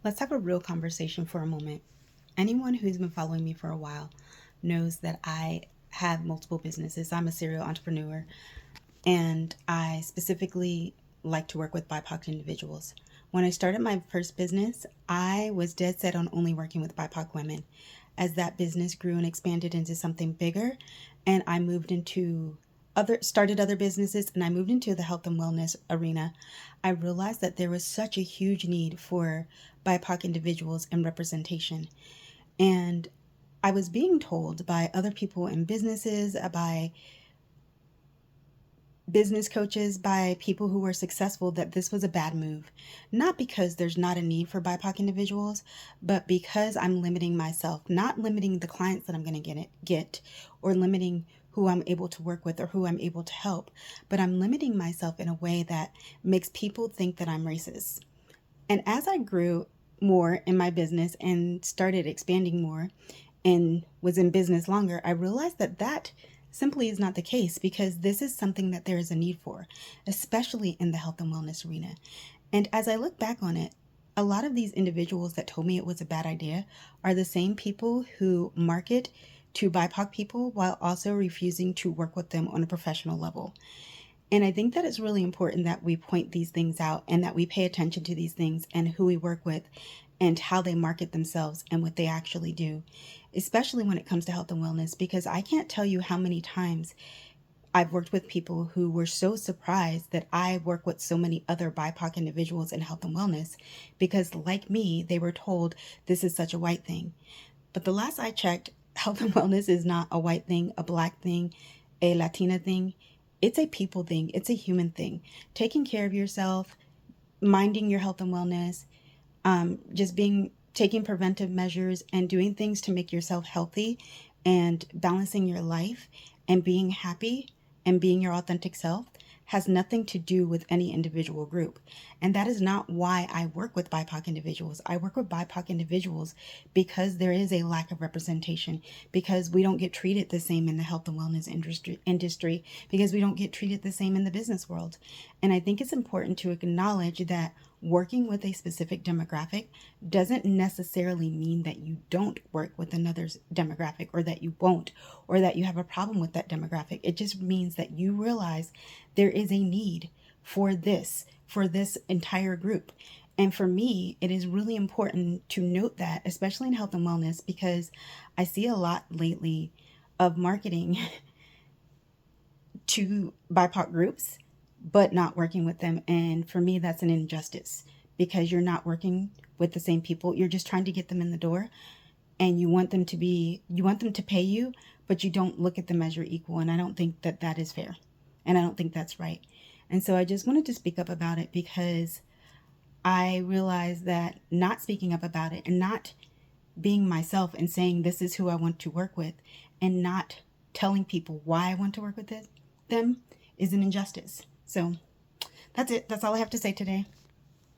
Let's have a real conversation for a moment. Anyone who's been following me for a while knows that I have multiple businesses. I'm a serial entrepreneur, and I specifically like to work with BIPOC individuals. When I started my first business, I was dead set on only working with BIPOC women. As that business grew and expanded into something bigger, and I moved into started other businesses, and I moved into the health and wellness arena, I realized that there was such a huge need for BIPOC individuals and representation. And I was being told by other people in businesses, by business coaches, by people who were successful, that this was a bad move. Not because there's not a need for BIPOC individuals, but because I'm limiting myself, not limiting the clients that I'm going to get, or limiting who I'm able to work with or who I'm able to help, but I'm limiting myself in a way that makes people think that I'm racist. And as I grew more in my business and started expanding more and was in business longer, I realized that that simply is not the case, because this is something that there is a need for, especially in the health and wellness arena. And as I look back on it, a lot of these individuals that told me it was a bad idea are the same people who market to BIPOC people while also refusing to work with them on a professional level. And I think that it's really important that we point these things out and that we pay attention to these things and who we work with and how they market themselves and what they actually do, especially when it comes to health and wellness, because I can't tell you how many times I've worked with people who were so surprised that I work with so many other BIPOC individuals in health and wellness, because like me, they were told this is such a white thing. But the last I checked, health and wellness is not a white thing, a black thing, a Latina thing. It's a people thing. It's a human thing. Taking care of yourself, minding your health and wellness, taking preventive measures and doing things to make yourself healthy and balancing your life and being happy and being your authentic self has nothing to do with any individual group. And that is not why I work with BIPOC individuals. I work with BIPOC individuals because there is a lack of representation, because we don't get treated the same in the health and wellness industry, because we don't get treated the same in the business world. And I think it's important to acknowledge that working with a specific demographic doesn't necessarily mean that you don't work with another demographic, or that you won't, or that you have a problem with that demographic. It just means that you realize there is a need for this entire group. And for me, it is really important to note that, especially in health and wellness, because I see a lot lately of marketing to BIPOC groups, but not working with them. And for me, that's an injustice, because you're not working with the same people. You're just trying to get them in the door, and you want them to pay you, but you don't look at them as your equal. And I don't think that that is fair. And I don't think that's right. And so I just wanted to speak up about it, because I realized that not speaking up about it and not being myself and saying this is who I want to work with, and not telling people why I want to work with them is an injustice. So that's it. That's all I have to say today.